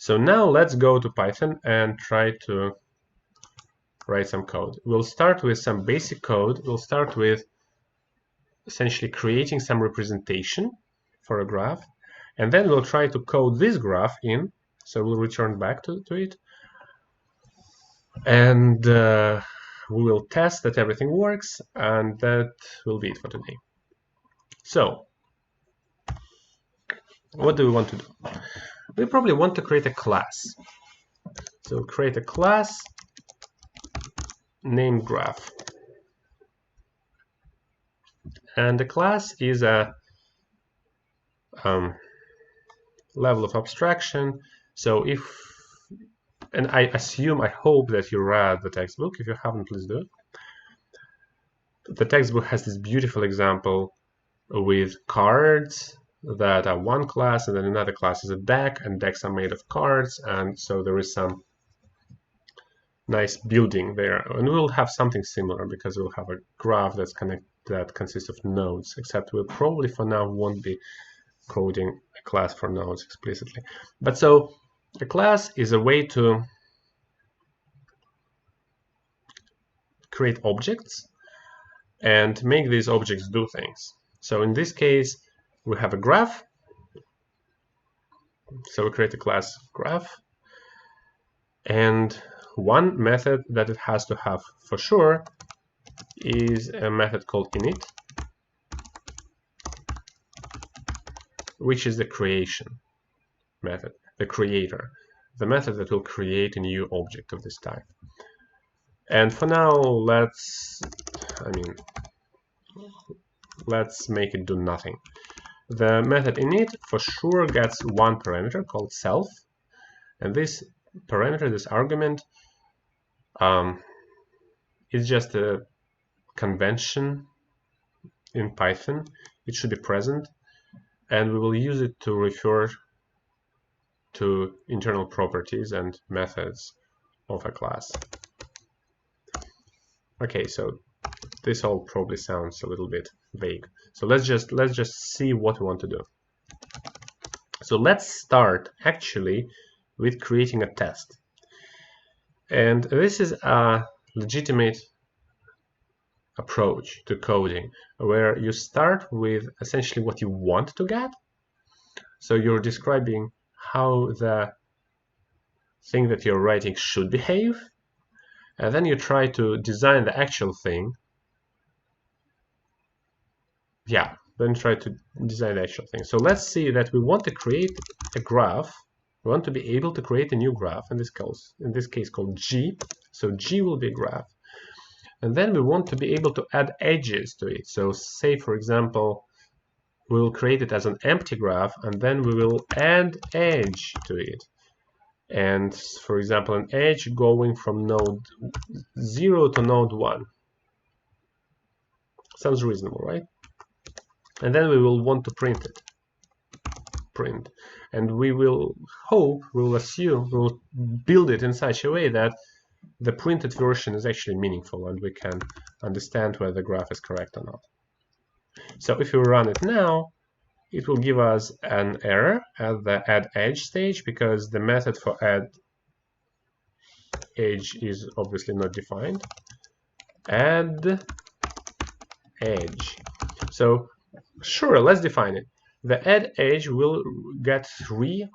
So now let's go to Python and try to write some code. We'll start with some basic code. We'll start with essentially creating some representation for a graph, and then we'll try to code this graph in. So we'll return back to it, and we will test that everything works, and that will be it for today. So what do we want to do? We probably want to create a class. So create a class named graph. And the class is a level of abstraction. So and I assume, I hope that you read the textbook. If you haven't, please do. The textbook has this beautiful example with cards that are one class, and then another class is a deck, and decks are made of cards, and so there is some nice building there. And we'll have something similar because we'll have a graph that consists of nodes, except we'll probably for now won't be coding a class for nodes explicitly. But so a class is a way to create objects and make these objects do things. So in this case, we have a graph. So we create a class graph, and one method that it has to have for sure is a method called init, which is the creation method, the creator, the method that will create a new object of this type. And for now, let's make it do nothing. The method init for sure gets one parameter called self, and this parameter, this argument, is just a convention in Python. It should be present, and we will use it to refer to internal properties and methods of a class. Okay, so this all probably sounds a little bit vague. So let's just see what we want to do. So let's start actually with creating a test. And this is a legitimate approach to coding, where you start with essentially what you want to get. So you're describing how the thing that you're writing should behave, and then you try to design the actual thing. Yeah, then try to design the actual thing. So let's see that we want to create a graph. We want to be able to create a new graph, in this case called G. So G will be a graph. And then we want to be able to add edges to it. So say, for example, we will create it as an empty graph, and then we will add edge to it. And for example, an edge going from node 0 to node 1. Sounds reasonable, right? And then we will want to print it. Print. And we will assume, we will build it in such a way that the printed version is actually meaningful, and we can understand whether the graph is correct or not. So if we run it now, it will give us an error at the add edge stage, because the method for add edge is obviously not defined. Add edge. So sure, let's define it. The add edge will get 3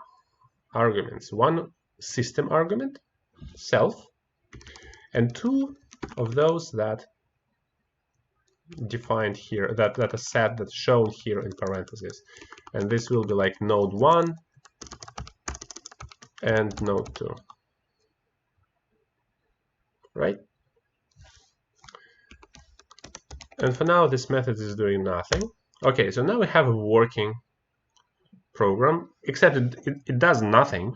arguments. One system argument, self, and 2 of those that defined here, that are set, that's shown here in parentheses. And this will be like node 1 and node 2. Right? And for now, this method is doing nothing. Okay, so now we have a working program, except it does nothing.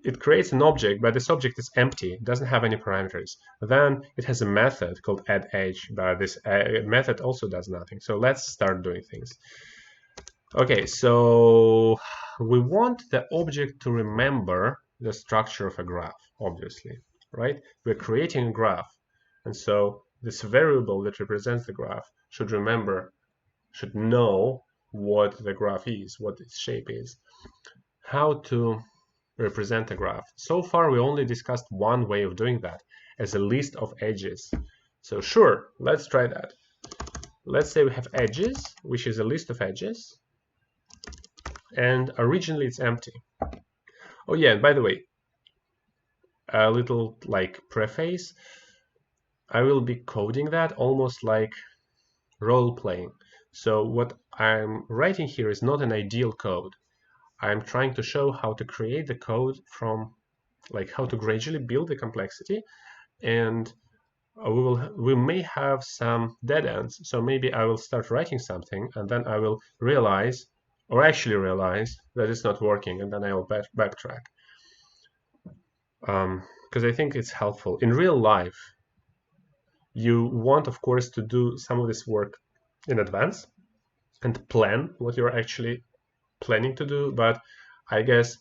It creates an object, but this object is empty. It doesn't have any parameters. Then it has a method called addEdge, but this method also does nothing. So let's start doing things. Okay, so we want the object to remember the structure of a graph, obviously, right? We're creating a graph, and so this variable that represents the graph should know what the graph is, what its shape is. How to represent a graph. So far, we only discussed one way of doing that, as a list of edges. So sure, let's try that. Let's say we have edges, which is a list of edges, and originally it's empty. Oh yeah, and by the way, a little like preface, I will be coding that almost like role-playing. So what I'm writing here is not an ideal code. I'm trying to show how to create the code from, like, how to gradually build the complexity, and we may have some dead ends. So maybe I will start writing something, and then I will realize, or actually realize, that it's not working, and then I will backtrack. Because I think it's helpful. In real life, you want, of course, to do some of this work in advance and plan what you're actually planning to do, but I guess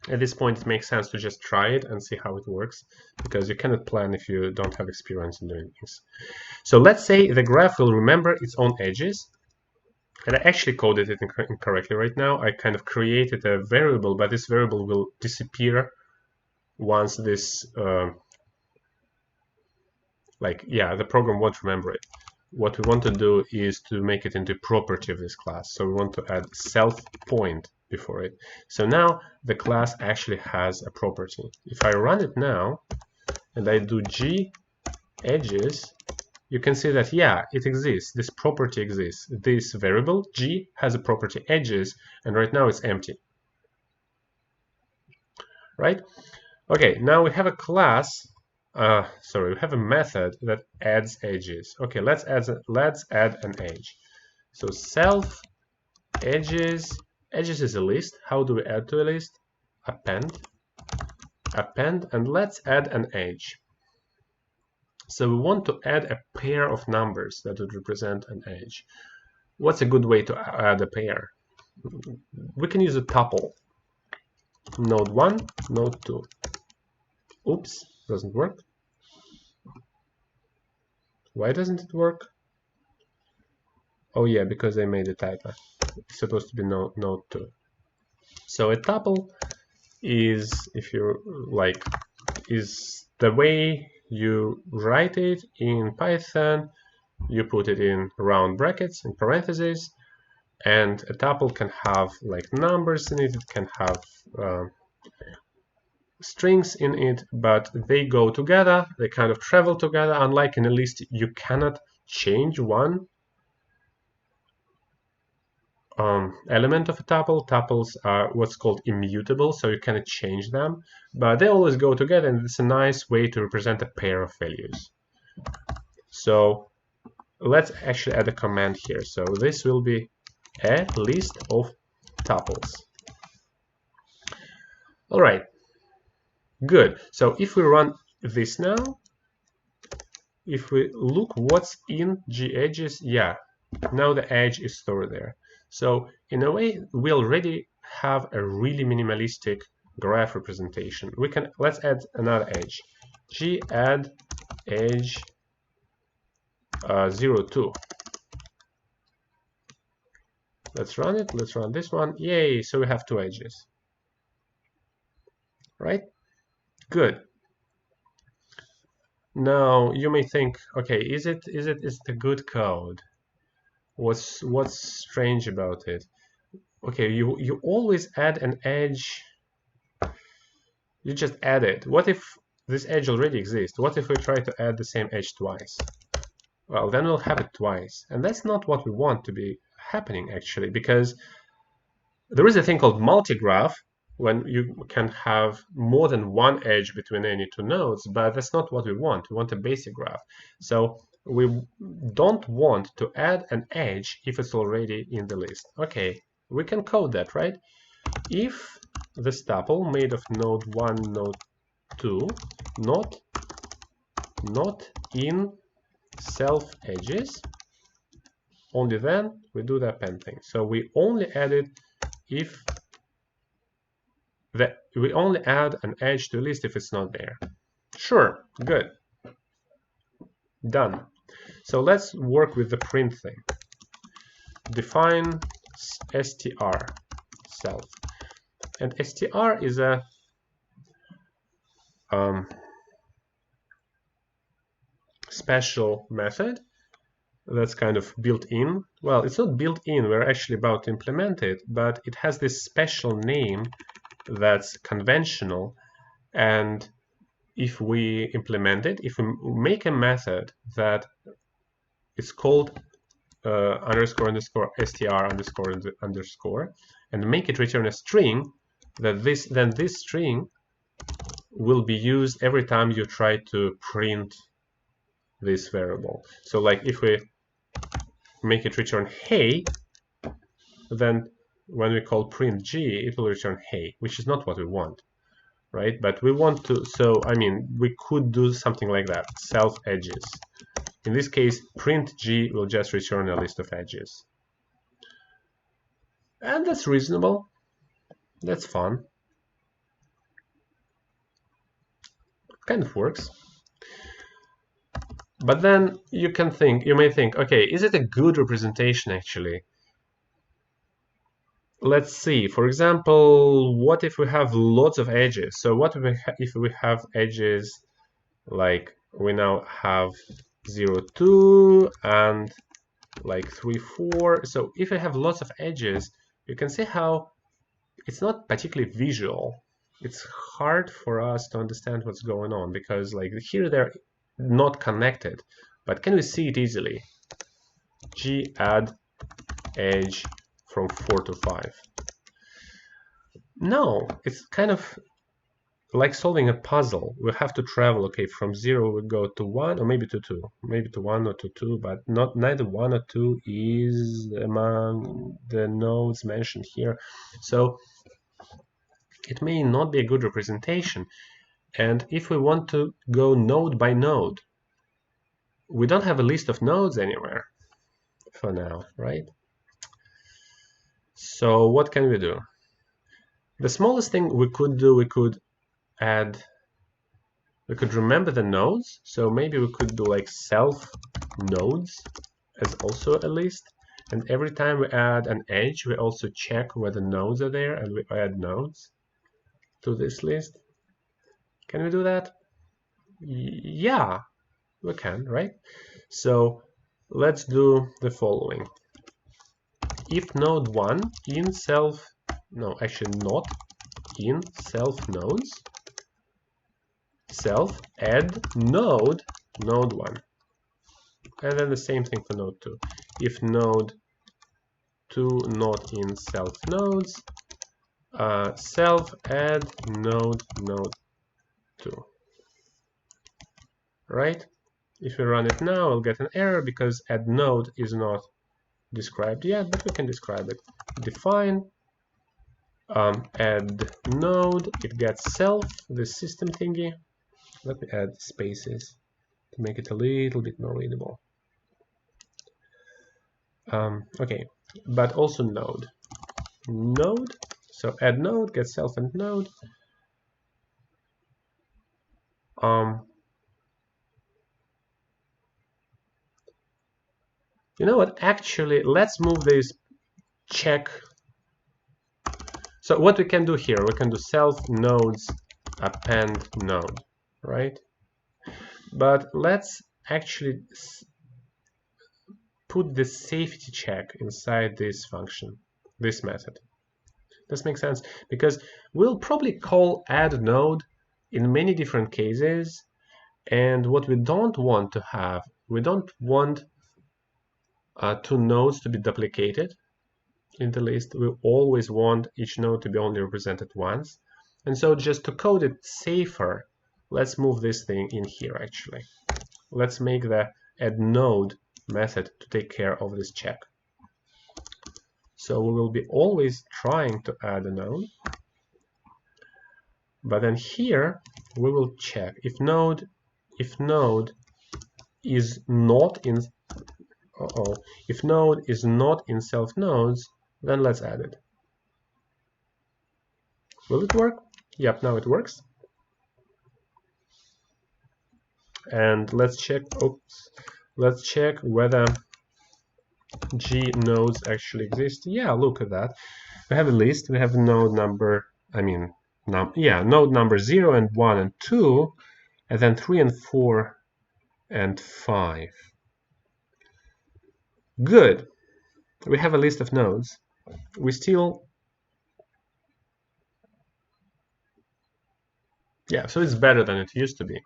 at this point it makes sense to just try it and see how it works, because you cannot plan if you don't have experience in doing things. So let's say the graph will remember its own edges, and I actually coded it incorrectly right now. I kind of created a variable, but this variable will disappear once this the program won't remember it. What we want to do is to make it into a property of this class. So we want to add self point before it. So now the class actually has a property. If I run it now and I do g edges, you can see that, yeah, it exists. This property exists. This variable g has a property edges, and right now it's empty. Right? Okay, now we have a class. We have a method that adds edges. Okay, let's add an edge. So self edges is a list. How do we add to a list? Append, and let's add an edge. So we want to add a pair of numbers that would represent an edge. What's a good way to add a pair? We can use a tuple. Node 1, node 2. Oops, doesn't work. Why doesn't it work? Oh yeah, because I made a typo. It's supposed to be node 2. So a tuple is, if you like, is the way you write it in Python. You put it in round brackets, in parentheses, and a tuple can have like numbers in it. It can have strings in it, but they go together. They kind of travel together. Unlike in a list, you cannot change one element of a tuple. Tuples are what's called immutable, so you cannot change them, but they always go together, and it's a nice way to represent a pair of values. So let's actually add a command here. So this will be a list of tuples. All right, good. So if we run this now, if we look what's in gedges, yeah, now the edge is stored there. So in a way, we already have a really minimalistic graph representation. Let's add another edge. G add edge 0, 2. Let's run it. Let's run this one. Yay! So we have two edges. Right? Good. Now you may think, okay, is it a good code? What's strange about it? Okay, you always add an edge. You just add it. What if this edge already exists? What if we try to add the same edge twice? Well, then we'll have it twice, and that's not what we want to be happening actually, because there is a thing called multigraph, when you can have more than one edge between any two nodes, but that's not what we want. We want a basic graph. So we don't want to add an edge if it's already in the list. Okay, we can code that, right? If this tuple made of node 1, node 2, not in self edges, only then we do the append thing. So we only add it if we only add an edge to a list if it's not there. Sure, good. Done. So let's work with the print thing. Define str self. And str is a special method that's kind of built in. Well, it's not built in, we're actually about to implement it, but it has this special name that's conventional. And if we implement it, if we make a method that is called underscore underscore str underscore underscore and make it return a string, then this string will be used every time you try to print this variable. So like if we make it return hey, then when we call print g, it will return hey, which is not what we want, right? But we want to, so I mean, we could do something like that, self edges. In this case, print g will just return a list of edges. And that's reasonable. That's fun. Kind of works. But then you may think, okay, is it a good representation actually? Let's see, for example, what if we have lots of edges? So what if we have edges like we now have 0, 2 and like 3, 4. So if I have lots of edges, you can see how it's not particularly visual. It's hard for us to understand what's going on because like here they're not connected, but can we see it easily? G add edge from 4 to 5. No, it's kind of like solving a puzzle. We have to travel, okay, from 0 we go to 1 or maybe to 2, maybe to 1 or to 2, but neither 1 or 2 is among the nodes mentioned here. So it may not be a good representation. And if we want to go node by node, we don't have a list of nodes anywhere for now, right? So what can we do? The smallest thing we could do, we could remember the nodes. So maybe we could do like self nodes as also a list. And every time we add an edge, we also check whether nodes are there and we add nodes to this list. Can we do that? Yeah, we can, right? So let's do the following. If node 1 in self, no, actually not in self nodes, self add node 1. And then the same thing for node 2. If node 2 not in self nodes, self add node 2. Right? If we run it now, we'll get an error because add node is not described yet, but we can describe it. Define add node, it gets self, the system thingy. Let me add spaces to make it a little bit more readable. Okay, but also node. Node, so add node, get self and node. You know what, actually, let's move this check. So what we can do here, we can do self nodes append node, right? But let's actually put the safety check inside this function, this method. This makes sense because we'll probably call add node in many different cases, and what we don't want to have, we don't want 2 nodes to be duplicated in the list. We always want each node to be only represented once. And so just to code it safer, let's move this thing in here actually. Let's make the add node method to take care of this check. So we will be always trying to add a node. But then here we will check if node is not in if node is not in self nodes, then let's add it. Will it work? Yep, now it works. And let's check, let's check whether G nodes actually exist. Yeah, look at that. We have a list, we have node number I mean, node number 0 and 1 and 2, and then 3 and 4 and 5. Good. We have a list of nodes. We still, yeah, so it's better than it used to be.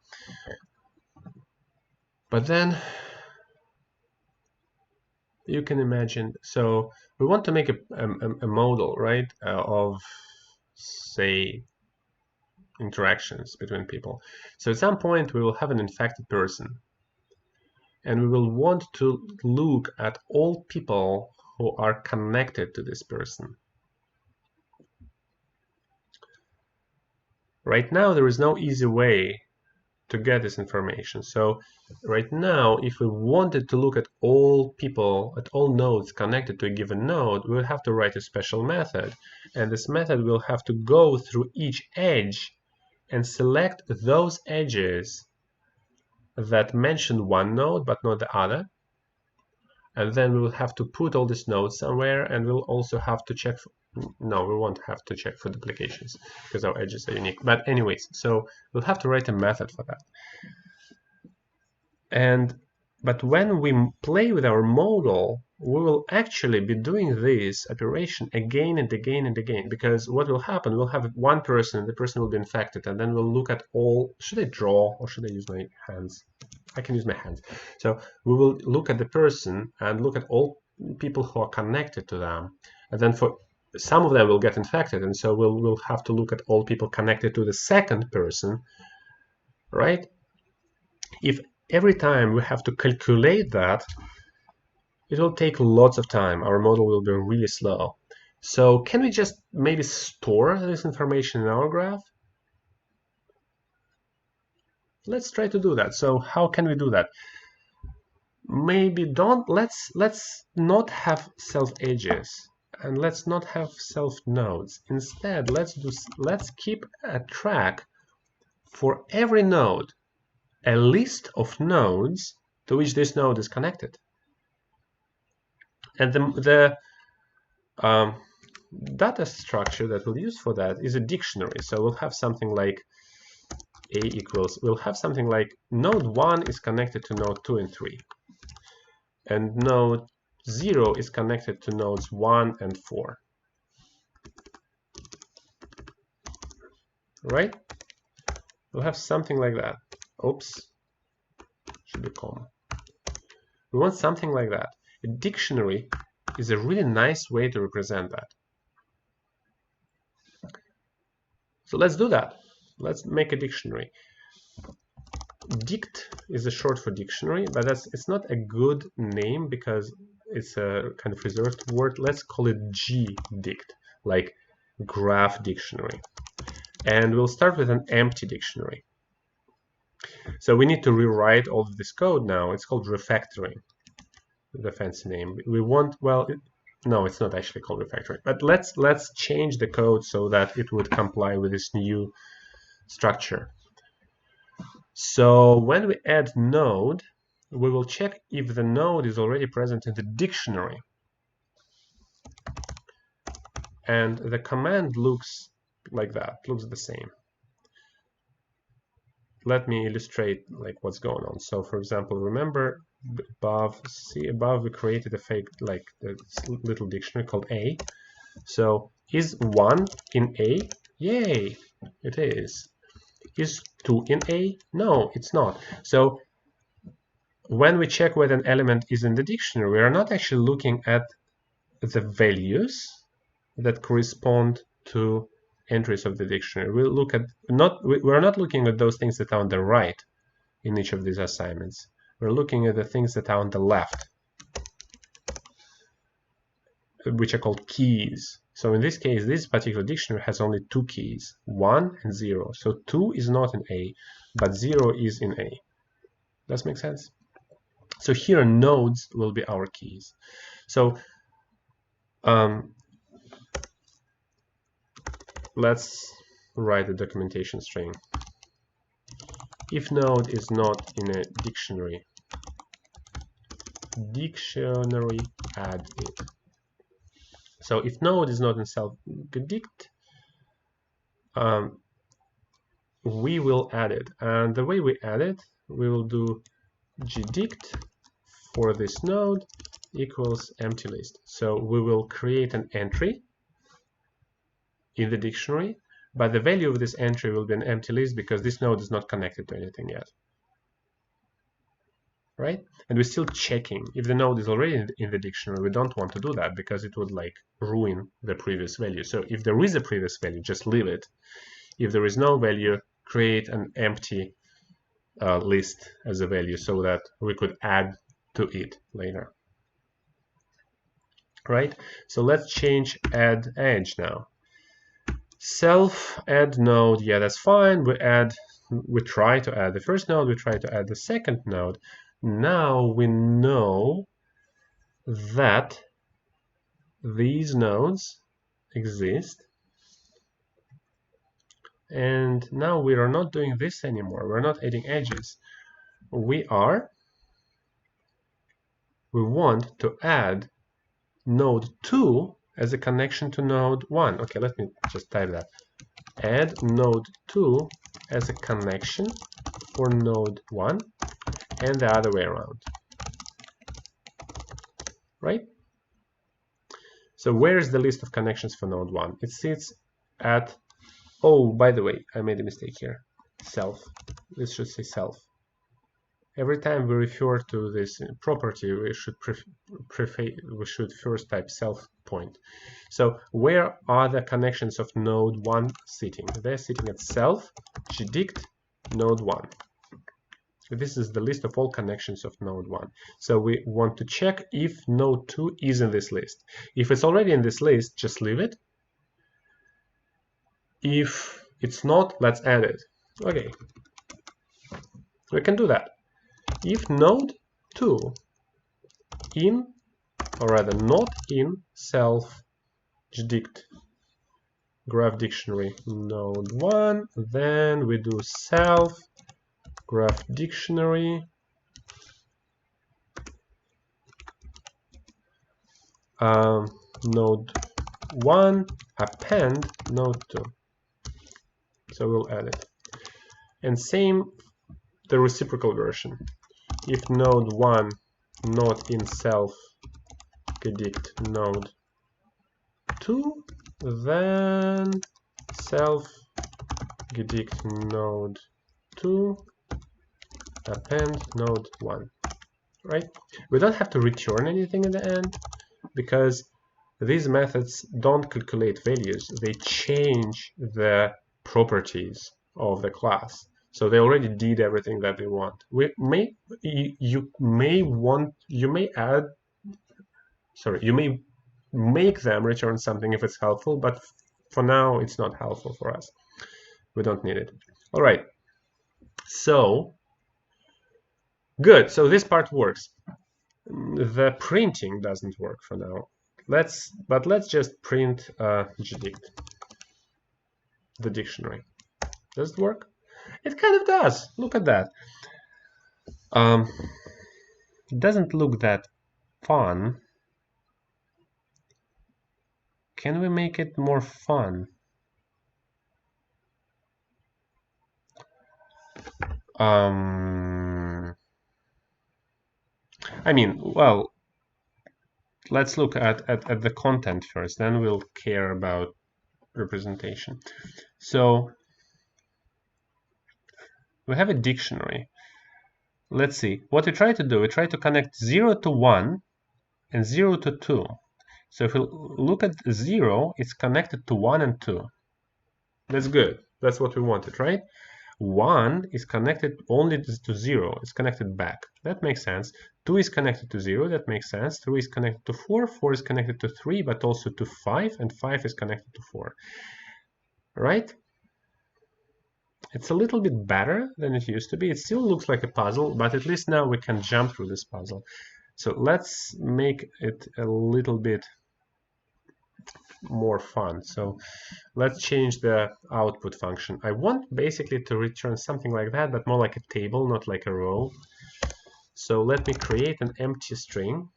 But then you can imagine, so we want to make a model, right, of, say, interactions between people. So at some point we will have an infected person, and we will want to look at all people who are connected to this person. Right now there is no easy way to get this information. So right now, if we wanted to look at all people, at all nodes connected to a given node, we'll have to write a special method. And this method will have to go through each edge and select those edges that mention one node but not the other. And then we will have to put all these nodes somewhere, and we'll also have to check no, we won't have to check for duplications because our edges are unique. But anyways, so we'll have to write a method for that. But when we play with our model, we will actually be doing this operation again and again and again, because what will happen, we'll have one person, the person will be infected, and then we'll look at all. Should I draw or should I use my hands? I can use my hands. So we will look at the person and look at all people who are connected to them, and then for some of them will get infected, and so we'll have to look at all people connected to the second person, right? If every time we have to calculate that, it will take lots of time. Our model will be really slow. So can we just maybe store this information in our graph? Let's try to do that. So how can we do that? Maybe let's not have self edges, and let's not have self nodes. Instead, let's keep a track for every node, a list of nodes to which this node is connected. And the data structure that we'll use for that is a dictionary. So we'll have something like A equals, we'll have something like node 1 is connected to node 2 and 3. And node 0 is connected to nodes 1 and 4. Right? We'll have something like that. Oops. Should be comma. We want something like that. A dictionary is a really nice way to represent that. So let's do that. Let's make a dictionary. Dict is a short for dictionary, but it's not a good name because it's a kind of reserved word. Let's call it gdict, like graph dictionary. And we'll start with an empty dictionary. So we need to rewrite all of this code now. It's called refactoring, the fancy name. We want, well, no, it's not actually called refactoring, but let's change the code so that it would comply with this new structure. So when we add node, we will check if the node is already present in the dictionary. And the command looks like that, looks the same. Let me illustrate like what's going on. So for example, remember above, see above we created a fake, like the little dictionary called A. So is 1 in A? Yay, it is. Is 2 in A? No, it's not. So when we check whether an element is in the dictionary, we are not actually looking at the values that correspond to entries of the dictionary. We'll look at we're not looking at those things that are on the right in each of these assignments. We're looking at the things that are on the left, which are called keys. So in this case, this particular dictionary has only 2 keys, 1 and 0. So 2 is not in A, but 0 is in A. Does make sense? So here nodes will be our keys. So let's write a documentation string. If node is not in a dictionary, add it. So if node is not in self-dict, we will add it. And the way we add it, we will do gdict for this node equals empty list. So we will create an entry in the dictionary, but the value of this entry will be an empty list because this node is not connected to anything yet. Right? And we're still checking. If the node is already in the dictionary, we don't want to do that because it would like ruin the previous value. So if there is a previous value, just leave it. If there is no value, create an empty list as a value so that we could add to it later. Right? So let's change add edge now. Self add node, yeah, that's fine. We try to add the first node, we try to add the second node. Now we know that these nodes exist, and now we are not doing this anymore. We're not adding edges. We want to add node 2 as a connection to node 1. Okay, let me just type that. Add node 2 as a connection for node 1 and the other way around. Right? So where is the list of connections for node 1? It sits at, oh, by the way, I made a mistake here. Self. This should say self. Every time we refer to this property, we should first type self point. So where are the connections of node 1 sitting? They're sitting at self gdict node 1. This is the list of all connections of node 1. So we want to check if node 2 is in this list. If it's already in this list, just leave it. If it's not, let's add it. Okay, we can do that. If node 2 in, or rather not in self gdict graph dictionary node 1, then we do self graph dictionary node 1 append node 2. So we'll add it. And same the reciprocal version. If node 1 not in self gdict node 2, then self gdict node 2 append node 1. Right? We don't have to return anything in the end because these methods don't calculate values, they change the properties of the class. So they already did everything that they want. You may make them return something if it's helpful, but for now it's not helpful for us. We don't need it. All right. So good. So this part works. The printing doesn't work for now. Let's just print gdict, the dictionary. Does it work? It kind of does. Look at that. It doesn't look that fun. Can we make it more fun? I mean, well, let's look at the content first, then we'll care about representation. So we have a dictionary. Let's see. What we try to do, we try to connect 0 to 1 and 0 to 2. So if we look at 0, it's connected to 1 and 2. That's good. That's what we wanted, right? 1 is connected only to 0. It's connected back. That makes sense. 2 is connected to 0. That makes sense. 3 is connected to 4. 4 is connected to 3, but also to 5. And 5 is connected to 4. Right? It's a little bit better than it used to be. It still looks like a puzzle, but at least now we can jump through this puzzle. So let's make it a little bit more fun. So let's change the output function. I want basically to return something like that, but more like a table, not like a row. So let me create an empty string,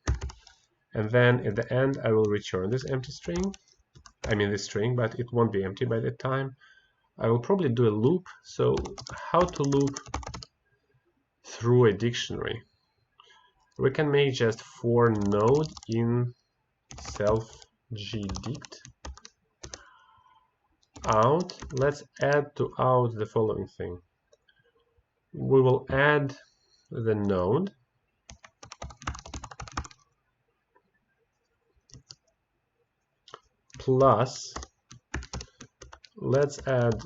and then at the end I will return this empty string. I mean this string, but it won't be empty by that time. I will probably do a loop. So how to loop through a dictionary? We can make just for node in self gdict out. Let's add to out the following thing. We will add the node plus, let's add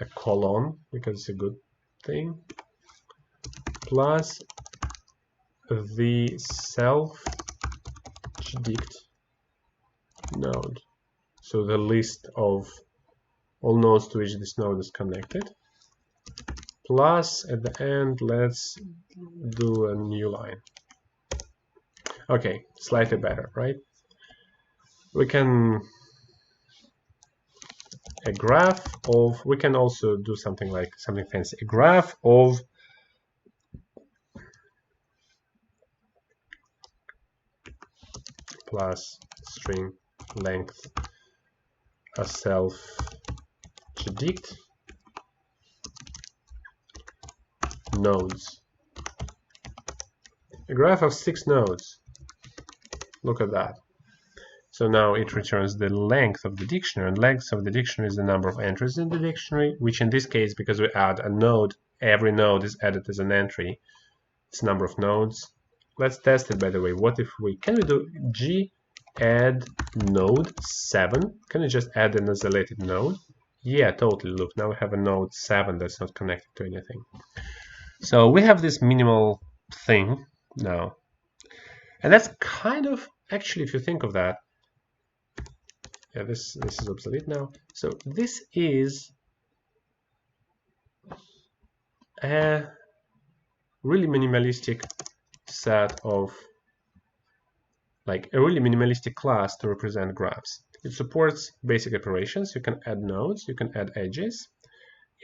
a colon because it's a good thing, plus the self gdict node. So the list of all nodes to which this node is connected. Plus at the end, let's do a new line. Okay, slightly better, right? We can a graph of, we can also do something like something fancy, a graph of plus string length a self gdict nodes. A graph of 6 nodes. Look at that. So now it returns the length of the dictionary, and length of the dictionary is the number of entries in the dictionary, which in this case, because we add a node, every node is added as an entry. It's number of nodes. Let's test it, by the way. What if we, can we do g add node 7? Can we just add an isolated node? Yeah, totally. Look, now we have a node 7 that's not connected to anything. So we have this minimal thing now. And that's kind of, actually, if you think of that, yeah, this is obsolete now. So this is a really minimalistic set of, like a really minimalistic class to represent graphs. It supports basic operations. You can add nodes, you can add edges,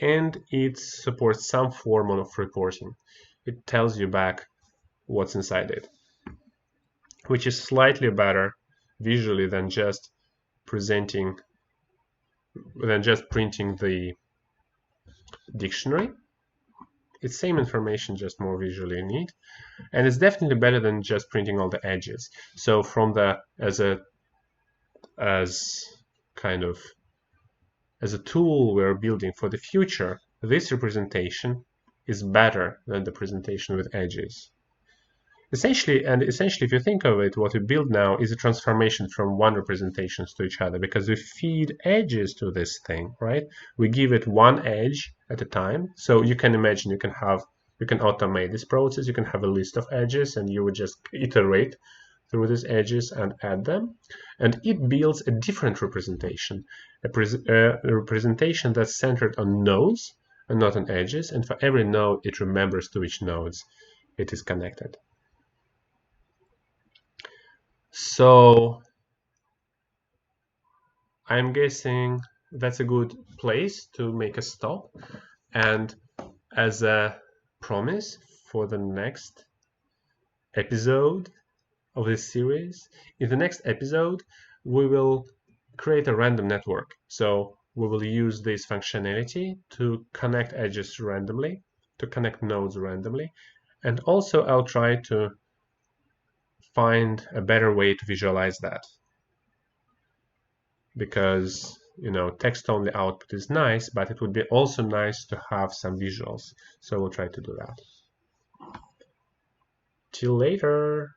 and it supports some form of reporting. It tells you back what's inside it, which is slightly better visually than just printing the dictionary. It's same information, just more visually neat, and it's definitely better than just printing all the edges. So from the as a tool we're building for the future, this representation is better than the presentation with edges. Essentially, if you think of it, what we build now is a transformation from one representations to each other, because we feed edges to this thing, right? We give it one edge at a time. So you can imagine you can automate this process. You can have a list of edges, and you would just iterate through these edges and add them. And it builds a different representation, a representation that's centered on nodes and not on edges. And for every node, it remembers to which nodes it is connected. So I'm guessing that's a good place to make a stop. And as a promise for the next episode of this series, in the next episode, we will create a random network. So we will use this functionality to connect edges randomly, to connect nodes randomly. And also I'll try to find a better way to visualize that, because text-only output is nice, but it would be also nice to have some visuals. So we'll try to do that. Till later.